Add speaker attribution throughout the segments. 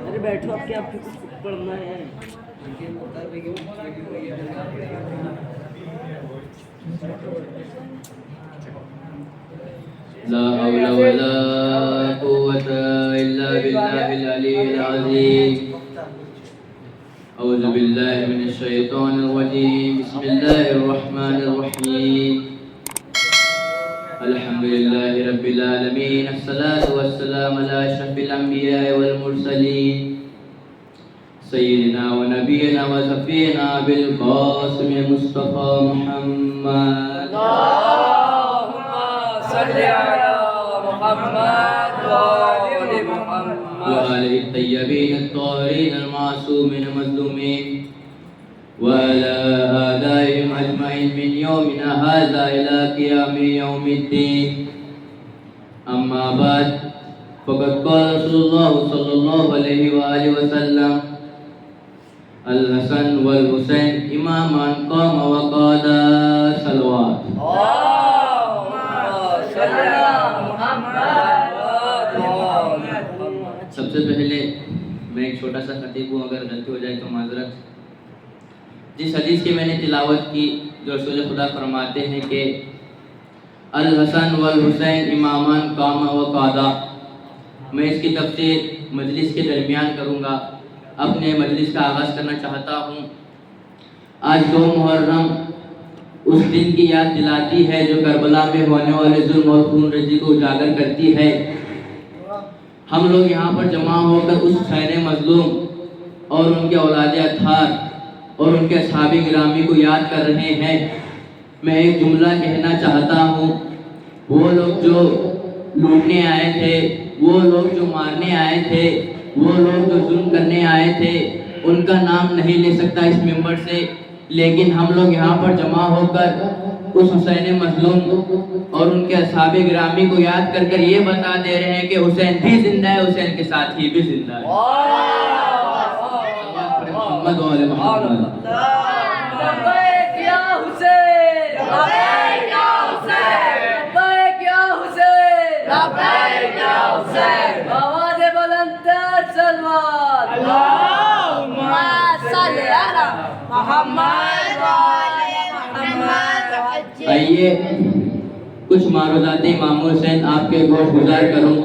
Speaker 1: ارے بیٹھو آپ کے، آپ کو کچھ پڑھنا ہے؟
Speaker 2: لا حول ولا قوة إلا بالله العلي العظيم. أعوذ بالله من الشيطان الرجيم. بسم الله الرحمن الرحيم. الحمد لله رب العالمين. الصلاة والسلام على أشرف الأنبياء والمرسلين سيدنا ونبينا وشفيعنا بالقاسم المصطفى محمد.
Speaker 1: اللهم صل على محمد وآل محمد
Speaker 2: وآل الطيبين الطاهرين المعصومين المظلومين وعلى آلائهم أجمعين من يومنا هذا إلى قيام يوم الدين. أما بعد فقد قال رسول الله صلى الله عليه وآله وسلم: الحسن والحسين إمامان قام وقاد صلوات. سب سے پہلے میں ایک چھوٹا سا خطیب ہوں، اگر غلطی ہو جائے تو معذرت. جس حدیث کی میں نے تلاوت کی، جو رسول خدا فرماتے ہیں کہ الحسن والحسین امامان قام وقادا، میں اس کی تفسیر مجلس کے درمیان کروں گا. اپنے مجلس کا آغاز کرنا چاہتا ہوں. آج 2 محرم اس دن کی یاد دلاتی ہے جو کربلا میں ہونے والے ظلم اور خون ریزی کو اجاگر کرتی ہے. ہم لوگ یہاں پر جمع ہو کر اس حسین مظلوم اور ان کے اولاد اطہار اور ان کے اصحاب گرامی کو یاد کر رہے ہیں. میں ایک جملہ کہنا چاہتا ہوں. وہ لوگ جو لوٹنے آئے تھے، وہ لوگ جو مارنے آئے تھے، وہ لوگ جو ظلم کرنے آئے تھے، ان کا نام نہیں لے سکتا اس ممبر سے، لیکن ہم لوگ یہاں پر جمع ہو کر اس حسین مظلوم اور ان کے اصحاب گرامی کو یاد کر کر یہ بتا دے رہے ہیں کہ حسین بھی زندہ ہے، حسین کے ساتھ ہی بھی زندہ ہے. محمد و آل محمد.
Speaker 1: لبیک یا حسین، لبیک یا حسین، لبیک یا حسین، لبیک یا حسین. آواز بلند تر سلوات. اللہم صل علی محمد وآل محمد.
Speaker 2: آئیے کچھ معروضات امام حسین آپ کے گوش گزار کروں.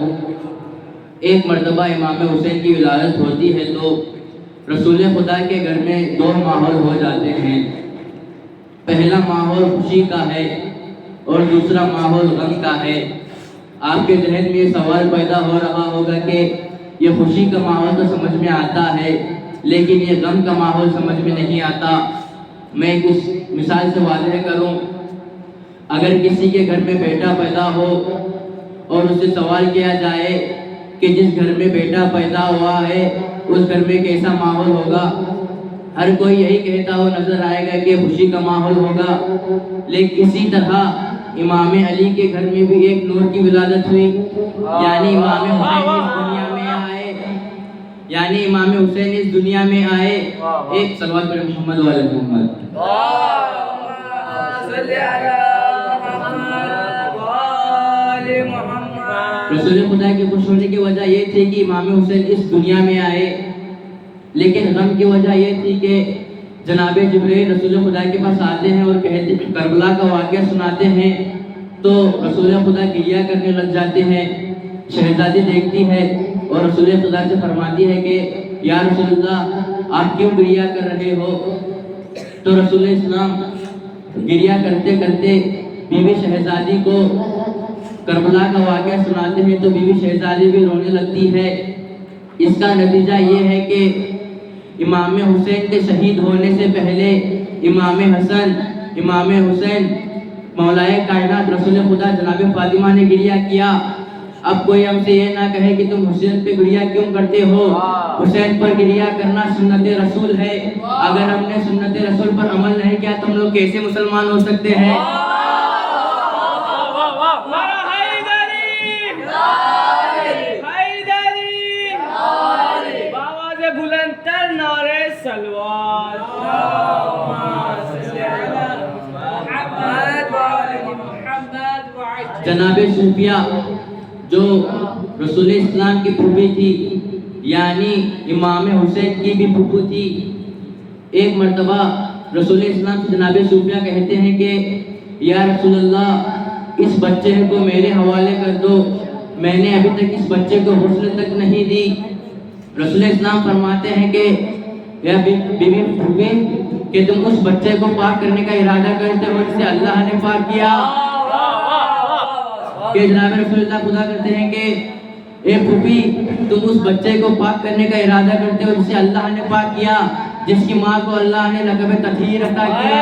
Speaker 2: ایک مرتبہ امام حسین کی ولادت ہوتی ہے تو رسول خدا کے گھر میں 2 ماحول ہو جاتے ہیں. پہلا ماحول خوشی کا ہے اور دوسرا ماحول غم کا ہے. آپ کے ذہن میں یہ سوال پیدا ہو رہا ہوگا کہ یہ خوشی کا ماحول تو سمجھ میں آتا ہے لیکن یہ غم کا ماحول سمجھ میں نہیں آتا. میں کچھ مثال سے واضح کروں. اگر کسی کے گھر میں بیٹا پیدا ہو اور اس سے سوال کیا جائے کہ جس گھر میں بیٹا پیدا ہوا ہے اس گھر میں کیسا ماحول ہوگا، ہر کوئی یہی کہتا ہو نظر آئے گا کہ خوشی کا ماحول ہوگا. لیکن اسی طرح امام علی کے گھر میں بھی ایک نور کی ولادت ہوئی، یعنی امام حسین اس دنیا میں آئے، یعنی امام حسین اس دنیا میں آئے. ایک صلوات پر محمد و آل محمد. رسول خدا کے خوش ہونے کی وجہ یہ تھی کہ امام حسین اس دنیا میں آئے، لیکن غم کی وجہ یہ تھی کہ جناب جبرائیل رسول خدا کے پاس آتے ہیں اور کہتے کربلا کا واقعہ سناتے ہیں تو رسول خدا گریہ کرنے لگ جاتے ہیں. شہزادی دیکھتی ہے اور رسول خدا سے فرماتی ہے کہ یا رسول اللہ آپ کیوں گریہ کر رہے ہو؟ تو رسول اسلام گریہ کرتے کرتے بیوی شہزادی کو کربلا کا واقعہ سناتے ہیں تو بیوی شہزادی بھی رونے لگتی ہے. اس کا نتیجہ یہ ہے کہ امام حسین کے شہید ہونے سے پہلے امام حسن، امام حسین، مولائے کائنات رسول خدا جناب فاطمہ نے گریہ کیا. اب کوئی ہم سے یہ نہ کہے کہ تم حسین پہ گریہ کیوں کرتے ہو. حسین پر گریہ کرنا سنت رسول ہے. اگر ہم نے سنت رسول پر عمل نہیں کیا تو ہم لوگ کیسے مسلمان ہو سکتے ہیں؟ جناب صوفیہ جو رسول اسلام کی پھوپھی تھی یعنی امام حسین کی بھی پھوپھی تھی، ایک مرتبہ رسول اسلام سے جناب صوفیہ کہتے ہیں کہ یا رسول اللہ اس بچے کو میرے حوالے کر دو، میں نے ابھی تک اس بچے کو غسل تک نہیں دی۔ رسول اسلام فرماتے ہیں کہ یا بی بی پھوپھی کہ تم اس بچے کو پاک کرنے کا ارادہ کرتے ہو جسے اللہ نے پاک کیا، کہ جناب رسول اللہ خدا کرتے ہیں کہ اے پھوپھی تم اس بچے کو پاک کرنے کا ارادہ کرتے ہو جسے اللہ نے پاک کیا، جس کی ماں کو اللہ نے لقب تطہیر عطا کیا۔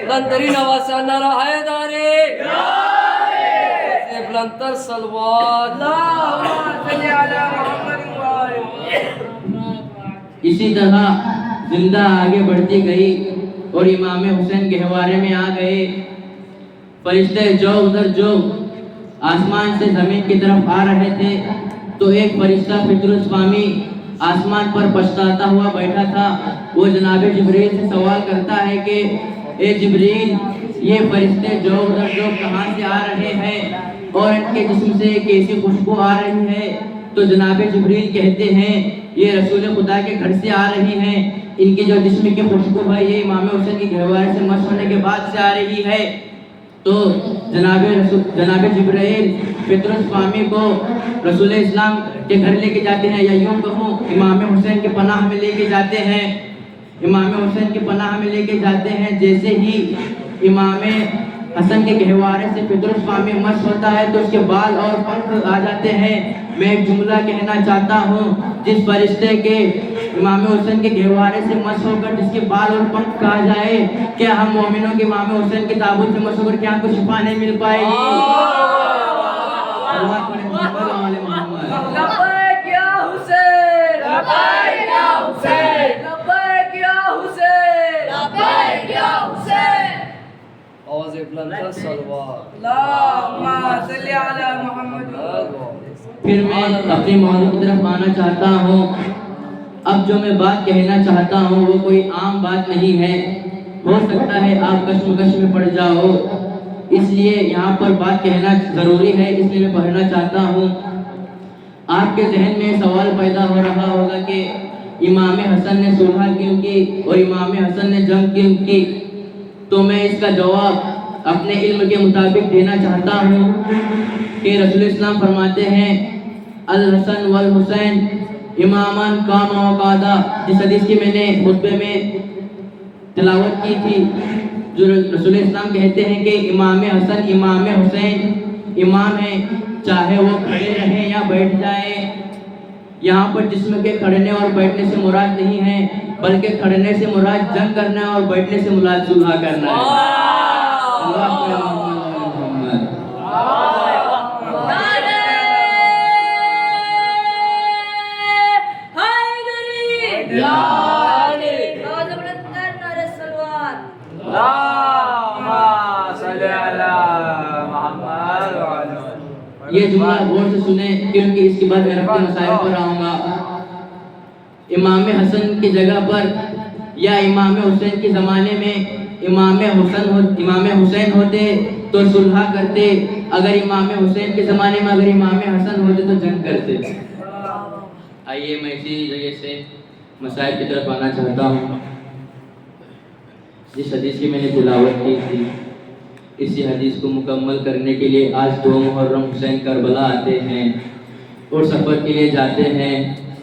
Speaker 1: بلندری نواز نعرہ حیداری بلندر صلوات
Speaker 2: اسی طرح زندہ آگے بڑھتی گئی اور امام حسین گہوارے میں آ گئے۔ فرشتے جو ادھر جو آسمان سے زمین کی طرف آ رہے تھے تو ایک فرشتہ فطرت سوامی آسمان پر پچھتاتا ہوا بیٹھا تھا۔ وہ جناب جبریل سے سوال کرتا ہے کہ اے جبریل یہ فرشتے جو ادھر جو کہاں سے آ رہے ہیں اور ان کے جسم سے کیسی خوشبو آ رہی ہے؟ تو جناب جبریل کہتے ہیں یہ رسول خدا کے گھر سے آ رہی ہیں، ان کی جو جسم کی خوشبو ہے یہ امام حسین کی گہوارے سے مس ہونے کے بعد سے آ رہی ہے۔ تو جناب جبرائیل فطرت سوامی کو رسول اسلام کے گھر لے کے جاتے ہیں، یا یوں کہوں امام حسین کے پناہ میں لے کے جاتے ہیں۔ امام حسین کے پناہ میں لے کے جاتے ہیں، جیسے ہی امام حسن کے گہوارے سے فطرت سوامی مس ہوتا ہے تو اس کے بال اور پنکھ آ جاتے ہیں۔ میں ایک جملہ کہنا چاہتا ہوں، جس فرشتے کے امام حسین کے گہوارے سے مس ہو کر جس کے بال اور پنکھ کہا جائے، کیا ہم مومنوں کے امام حسین کے تابوت سے مس ہو کر کیا ہم کو شفا نہیں مل پائے گی؟
Speaker 1: لبیک یا حسین، لبیک یا حسین، لبیک یا حسین، لبیک یا حسین۔ آواز بلند صلوات اللہم صلی علی محمد۔
Speaker 2: پھر میں اپنے موضوع کی طرف آنا چاہتا ہوں۔ اب جو میں بات کہنا چاہتا ہوں وہ کوئی عام بات نہیں ہے، ہو سکتا ہے آپ کشمکش میں پڑ جاؤ، اس لیے یہاں پر بات کہنا ضروری ہے، اس لیے میں پڑھنا چاہتا ہوں۔ آپ کے ذہن میں سوال پیدا ہو رہا ہوگا کہ امام حسن نے صلح کیوں کی اور امام حسن نے جنگ کیوں کی؟ تو میں اس کا جواب اپنے علم کے مطابق دینا چاہتا ہوں کہ رسول اسلام فرماتے ہیں الحسن والحسین امامان قام وقعدا، جس حدیث کی میں نے خطبے میں تلاوت کی تھی، جو رسول اسلام کہتے ہیں کہ امام حسن امام حسین امام ہیں، چاہے وہ کھڑے رہیں یا بیٹھ جائیں۔ یہاں پر جسم کے کھڑنے اور بیٹھنے سے مراد نہیں ہے، بلکہ کھڑنے سے مراد جنگ کرنا ہے اور بیٹھنے سے مراد صلح کرنا ہے۔ یہ جملہ غور سے سنیں کیونکہ اس کے بعد میں رفع مسائل پر آؤں گا۔ امام حسن کی جگہ پر یا امام حسین کے زمانے میں امام حسین ہوتے تو صلح کرتے، اگر امام حسین کے زمانے میں اگر امام حسن ہوتے تو جنگ کرتے۔ آئیے میں اسی جگہ سے مسائل کی طرف آنا چاہتا ہوں۔ جس حدیث کی میں نے تلاوت کی تھی، اسی حدیث کو مکمل کرنے کے لیے آج 2 محرم حسین کربلا آتے ہیں اور سفر کے لیے جاتے ہیں،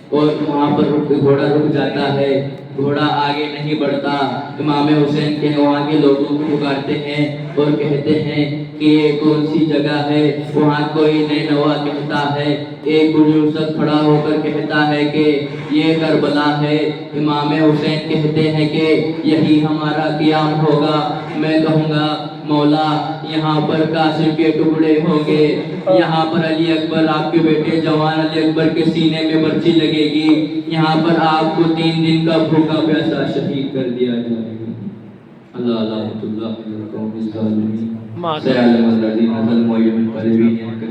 Speaker 2: اور وہاں پر گھوڑا رک جاتا ہے، گھوڑا آگے نہیں بڑھتا۔ امام حسین کے وہاں کے لوگوں کو پکارتے ہیں اور کہتے ہیں کہ یہ کون سی جگہ ہے؟ وہاں کوئی نینوا کہتا ہے، ایک بزرگ کھڑا ہو کر کہتا ہے کہ یہ کربلا ہے۔ امام حسین کہتے ہیں کہ یہی ہمارا قیام ہوگا۔ میں کہوں گا مولا یہاں پر قاسم کے ٹکڑے ہوں گے، یہاں پر علی اکبر آپ کے بیٹے جوان علی اکبر کے سینے میں برچی لگے گی، یہاں پر آپ کو 3 دن کا بھوکا پیاسا شہید کر دیا جائے گا۔ اللہ الحمد اللہ قوم الظالمین سیعلم الذین ظلموا یوم القیامۃ